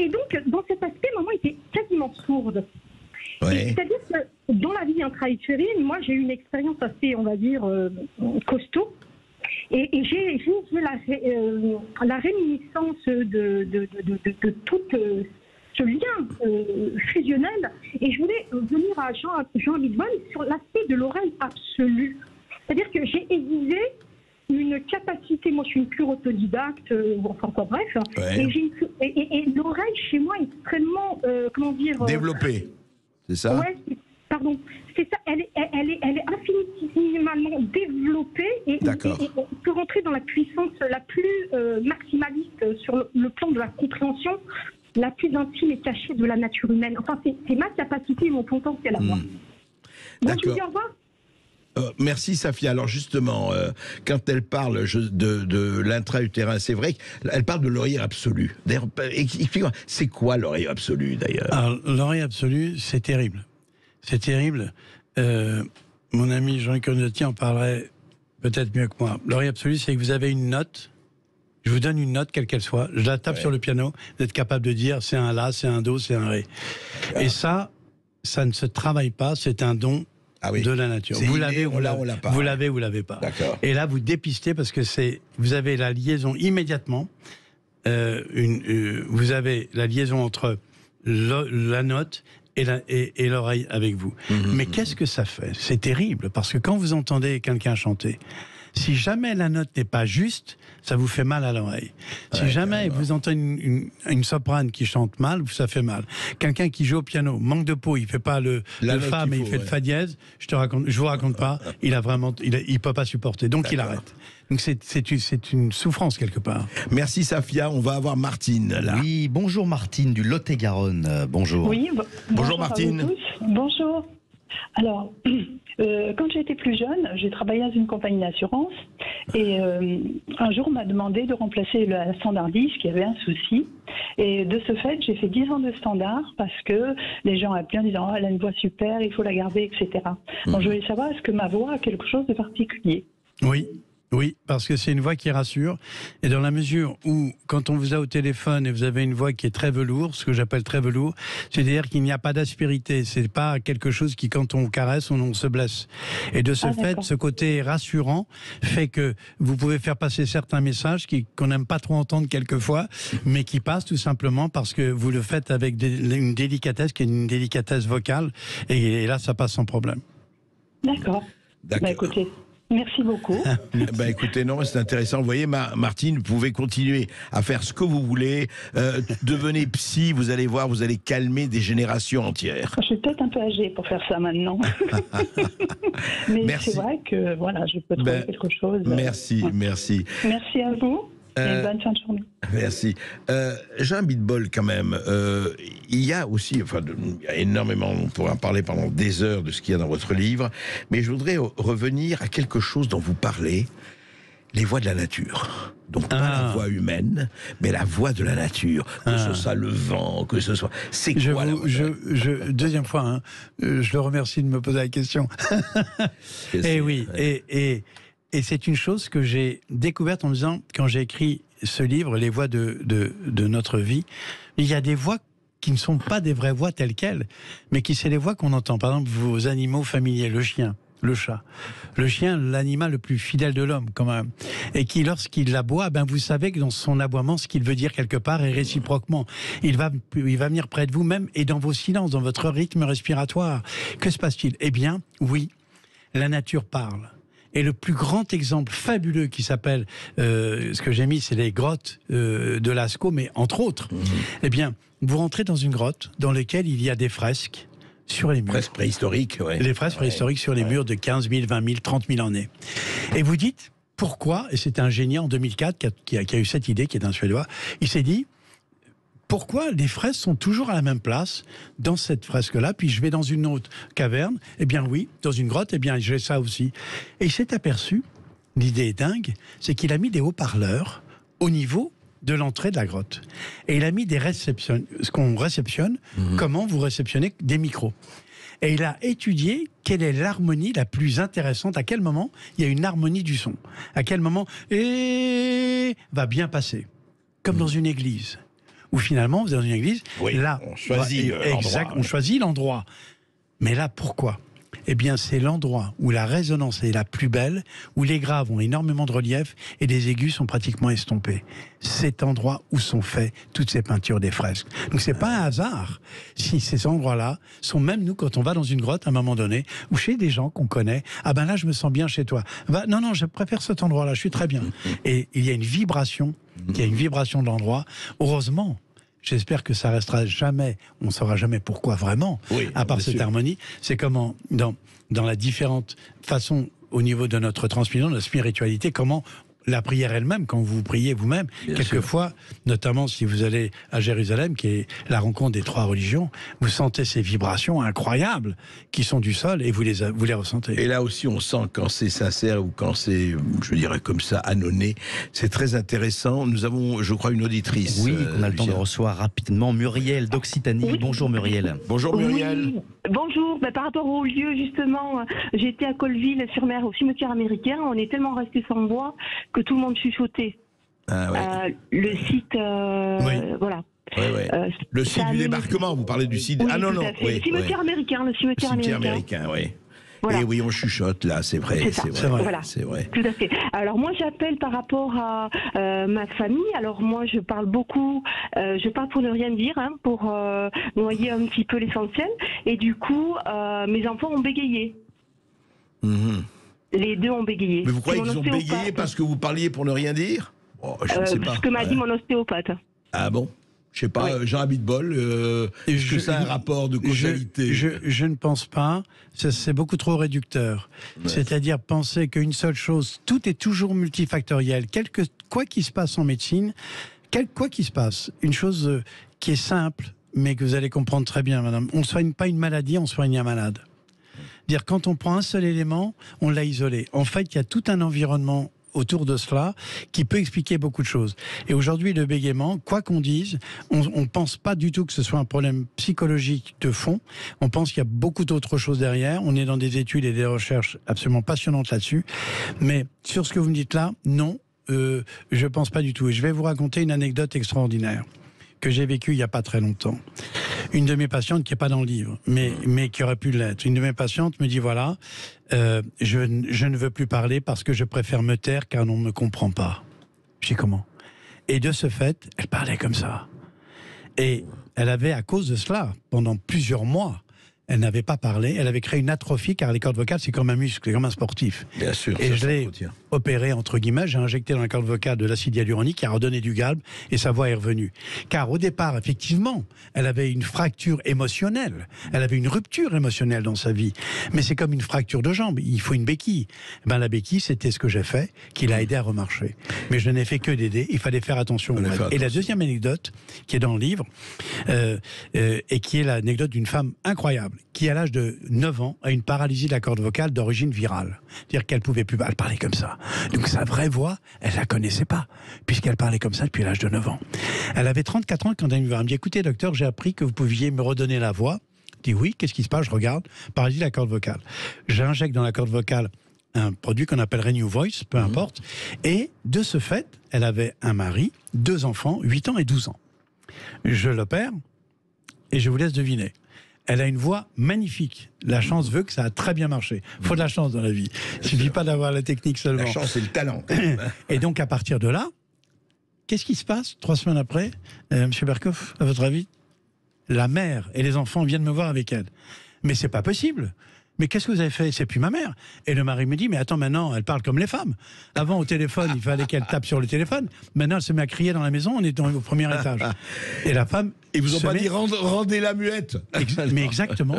et donc, dans cet aspect, maman était quasiment sourde. Ouais. C'est-à-dire que dans la vie intra-utérine, moi, j'ai eu une expérience assez, on va dire, costaud. Et j'ai la réminiscence de tout ce lien fusionnel. Et je voulais venir à Jean Abitbol sur l'aspect de l'oreille absolue. C'est-à-dire que j'ai aiguisé une capacité, moi je suis une pure autodidacte, enfin quoi, bref. Ouais. Et l'oreille chez moi est extrêmement, comment dire... Développée, c'est ça? Ouais, pardon. C'est ça, elle est infinitésimalement développée et on peut rentrer dans la puissance la plus maximaliste sur le plan de la compréhension la plus intime et cachée de la nature humaine. Enfin, c'est ma capacité et mon potentiel à moi. Bon, je vous dis au revoir. Merci Safia. Alors justement, quand elle parle de l'intra-utérin, c'est vrai qu'elle parle de l'oreille absolue. D'ailleurs, explique-moi, c'est quoi l'oreille absolue d'ailleurs? Alors, l'oreille absolue, c'est terrible. C'est terrible. Mon ami Jean-Luc Conotti en parlerait peut-être mieux que moi. L'oreille absolue, c'est que vous avez une note. Je vous donne une note, quelle qu'elle soit. Je la tape sur le piano. Vous êtes capable de dire c'est un la, c'est un do, c'est un ré. Et ça, ça ne se travaille pas, c'est un don de la nature. C'est Vous inné, l'avez, on l'a pas. vous l'avez, vous l'avez pas. D'accord. Et là, vous dépistez parce que vous avez la liaison immédiatement. Vous avez la liaison entre la note et l'oreille avec vous. Mais qu'est-ce que ça fait? C'est terrible parce que quand vous entendez quelqu'un chanter, si jamais la note n'est pas juste, ça vous fait mal à l'oreille. Si jamais vous entendez une soprane qui chante mal, ça fait mal. Quelqu'un qui joue au piano, manque de peau, il fait pas le fa, mais il fait le fa dièse, je vous raconte pas, il peut pas supporter, donc il arrête. Donc c'est une souffrance quelque part. Merci Safia, on va avoir Martine là. Oui, bonjour Martine du Lot-et-Garonne. Bonjour. Oui, bonjour Martine. À vous tous. Bonjour. Alors, quand j'étais plus jeune, j'ai travaillé dans une compagnie d'assurance et un jour on m'a demandé de remplacer la standardiste qui avait un souci. Et de ce fait, j'ai fait 10 ans de standard parce que les gens appelaient en disant « elle a une voix super, il faut la garder, etc. » Donc je voulais savoir, est-ce que ma voix a quelque chose de particulier? Oui, parce que c'est une voix qui rassure. Et dans la mesure où, quand on vous a au téléphone et vous avez une voix qui est très velours, ce que j'appelle très velours, c'est-à-dire qu'il n'y a pas d'aspérité. C'est pas quelque chose qui, quand on caresse, on se blesse. Et de ce fait, ce côté rassurant fait que vous pouvez faire passer certains messages qu'on n'aime pas trop entendre quelquefois, mais qui passent tout simplement parce que vous le faites avec une délicatesse qui est une délicatesse vocale. Et là, ça passe sans problème. D'accord. Bah, écoutez. Merci beaucoup. Écoutez, non, c'est intéressant. Vous voyez, Martine, vous pouvez continuer à faire ce que vous voulez. Devenez psy, vous allez voir, vous allez calmer des générations entières. Je suis peut-être un peu âgée pour faire ça maintenant. Mais c'est vrai que voilà, je peux trouver quelque chose. Merci. Merci à vous. Et bonne fin de journée. Merci. J'ai un beat-ball quand même. Il y a aussi, il y a énormément, on pourrait en parler pendant des heures de ce qu'il y a dans votre livre, mais je voudrais revenir à quelque chose dont vous parlez, les voix de la nature. Donc pas la voix humaine, mais la voix de la nature. Que ce soit le vent, que ce soit... C'est quoi deuxième fois, je le remercie de me poser la question. Et oui, et c'est une chose que j'ai découverte en me disant, quand j'ai écrit ce livre, Les voix de notre vie, il y a des voix qui ne sont pas des vraies voix telles quelles, mais qui c'est les voix qu'on entend. Par exemple, vos animaux familiers, le chien, le chat. Le chien, l'animal le plus fidèle de l'homme, quand même. Et qui, lorsqu'il aboie, vous savez que dans son aboiement, ce qu'il veut dire quelque part est réciproquement. Il va venir près de vous même et dans vos silences, dans votre rythme respiratoire. Que se passe-t-il? Eh bien, oui, la nature parle. Et le plus grand exemple fabuleux qui s'appelle, ce que j'ai mis, c'est les grottes de Lascaux, mais entre autres, eh bien, vous rentrez dans une grotte dans laquelle il y a des fresques sur les murs. Fresques préhistoriques, oui. Les fresques préhistoriques sur les murs de 15 000, 20 000, 30 000 années. Et vous dites, pourquoi, et c'est un génie en 2004 qui a eu cette idée, qui est un Suédois, il s'est dit, pourquoi les fresques sont toujours à la même place dans cette fresque-là, puis je vais dans une autre caverne? Eh bien oui, dans une grotte, eh bien j'ai ça aussi. Et il s'est aperçu, l'idée est dingue, c'est qu'il a mis des haut-parleurs au niveau de l'entrée de la grotte. Et il a mis ce qu'on réceptionne, comment vous réceptionnez des micros. Et il a étudié quelle est l'harmonie la plus intéressante, à quel moment il y a une harmonie du son, à quel moment va bien passer, comme dans une église. Où finalement, vous êtes dans une église, là, on choisit l'endroit. On choisit l'endroit. Mais là, pourquoi? Eh bien, c'est l'endroit où la résonance est la plus belle, où les graves ont énormément de relief et les aigus sont pratiquement estompés. Cet endroit où sont faites toutes ces peintures des fresques. Donc, c'est pas un hasard si ces endroits-là sont, même nous, quand on va dans une grotte à un moment donné, ou chez des gens qu'on connaît, là, je me sens bien chez toi. Non, je préfère cet endroit-là, je suis très bien. Et il y a une vibration, de l'endroit. Heureusement. J'espère que ça restera jamais, on ne saura jamais pourquoi vraiment, à part cette harmonie. C'est comment, dans la différente façon au niveau de notre transmission, de notre spiritualité, comment la prière elle-même, quand vous priez vous-même, quelquefois, notamment si vous allez à Jérusalem, qui est la rencontre des 3 religions, vous sentez ces vibrations incroyables qui sont du sol et vous les ressentez. Et là aussi, on sent quand c'est sincère ou quand c'est, je dirais comme ça, annoncé. C'est très intéressant. Nous avons, je crois, une auditrice. Oui, qu'on a le temps de recevoir rapidement. Muriel d'Occitanie. Oui. Bonjour Muriel. Bonjour Muriel. Oui. Bonjour. Par rapport au lieu, justement, j'étais à Colville-sur-Mer, au cimetière américain. On est tellement resté sans voix que tout le monde chuchotait. Le site, voilà. Le site du débarquement, vous parlez du site... Oui, non. Le cimetière américain, le cimetière américain, oui. Voilà. Et oui, on chuchote là, c'est vrai. Voilà. C'est vrai. Tout à fait. Alors moi, j'appelle par rapport à ma famille. Alors moi, je parle beaucoup, je parle pour ne rien dire, pour noyer un petit peu l'essentiel. Et du coup, mes enfants ont bégayé. Les deux ont bégayé. Mais vous croyez qu'ils ont bégayé parce que vous parliez pour ne rien dire? Je ne sais pas. Ce que m'a dit mon ostéopathe. Ah bon? Je sais pas, Jean Abitbol, est-ce que ça a un rapport de causalité? Je ne pense pas. C'est beaucoup trop réducteur. Ouais. C'est-à-dire penser qu'une seule chose, tout est toujours multifactoriel. Quoi qu'il se passe en médecine, quoi qu'il se passe, une chose qui est simple, mais que vous allez comprendre très bien, madame, on ne soigne pas une maladie, on soigne un malade. Dire quand on prend un seul élément, on l'a isolé. En fait, il y a tout un environnement autour de cela, qui peut expliquer beaucoup de choses. Et aujourd'hui, le bégaiement, quoi qu'on dise, on ne pense pas du tout que ce soit un problème psychologique de fond. On pense qu'il y a beaucoup d'autres choses derrière. On est dans des études et des recherches absolument passionnantes là-dessus. Mais sur ce que vous me dites là, non, je ne pense pas du tout. Et je vais vous raconter une anecdote extraordinaire que j'ai vécue il n'y a pas très longtemps. Une de mes patientes, qui n'est pas dans le livre, mais qui aurait pu l'être, une de mes patientes me dit, voilà, je ne veux plus parler parce que je préfère me taire car on ne me comprend pas. Je dis, comment? Et de ce fait, elle parlait comme ça. Et elle avait, à cause de cela, pendant plusieurs mois, elle n'avait pas parlé, elle avait créé une atrophie, car les cordes vocales, c'est comme un muscle, c'est comme un sportif. Bien sûr. Et je l'ai opéré, entre guillemets, j'ai injecté dans la corde vocale de l'acide hyaluronique qui a redonné du galbe, et sa voix est revenue. Car au départ, effectivement, elle avait une fracture émotionnelle, elle avait une rupture émotionnelle dans sa vie. Mais c'est comme une fracture de jambe, il faut une béquille. Ben, la béquille, c'était ce que j'ai fait, qui l'a aidé à remarcher. Mais je n'ai fait que d'aider, il fallait faire attention. Et la deuxième anecdote, qui est dans le livre, et qui est l'anecdote d'une femme incroyable, qui à l'âge de 9 ans a une paralysie de la corde vocale d'origine virale. C'est-à-dire qu'elle pouvait plus, elle parlait comme ça. Donc sa vraie voix, elle la connaissait pas, puisqu'elle parlait comme ça depuis l'âge de 9 ans. Elle avait 34 ans quand elle me dit, elle me dit, écoutez docteur, j'ai appris que vous pouviez me redonner la voix. Je dis oui, qu'est-ce qui se passe? Je regarde, paralysie de la corde vocale. J'injecte dans la corde vocale un produit qu'on appelle Renew Voice, peu importe. Et de ce fait, elle avait un mari, 2 enfants, 8 ans et 12 ans. Je l'opère et je vous laisse deviner. Elle a une voix magnifique. La chance veut que ça a très bien marché. Il faut de la chance dans la vie. Il ne suffit pas d'avoir la technique seulement. La chance et le talent. Et donc, à partir de là, qu'est-ce qui se passe 3 semaines après, Monsieur Berkoff, à votre avis? La mère et les enfants viennent me voir avec elle. Mais c'est pas possible. Mais qu'est-ce que vous avez fait? C'est plus ma mère. Et le mari me dit, mais attends, maintenant, elle parle comme les femmes. Avant, au téléphone, il fallait qu'elle tape sur le téléphone. Maintenant, elle se met à crier dans la maison, on est au premier étage. Et la femme... Ils vous ont pas dit, rendez-la muette. Mais exactement.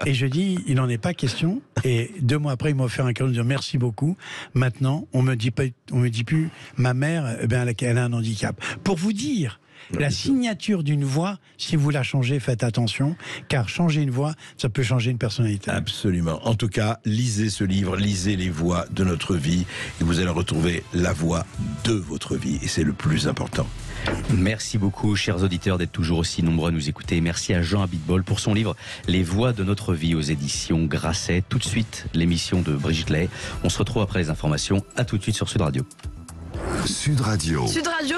Et je dis, il n'en est pas question. Et 2 mois après, il m'a offert un cadeau, me dit, merci beaucoup. Maintenant, on me dit plus, ma mère, elle a un handicap. Pour vous dire... La signature d'une voix, si vous la changez, faites attention, car changer une voix, ça peut changer une personnalité. Absolument. En tout cas, lisez ce livre, lisez les voix de notre vie, et vous allez retrouver la voix de votre vie, et c'est le plus important. Merci beaucoup, chers auditeurs, d'être toujours aussi nombreux à nous écouter. Merci à Jean Abitbol pour son livre Les voix de notre vie aux éditions Grasset. Tout de suite, l'émission de Brigitte Lay. On se retrouve après les informations. À tout de suite sur Sud Radio. Sud Radio. Sud Radio.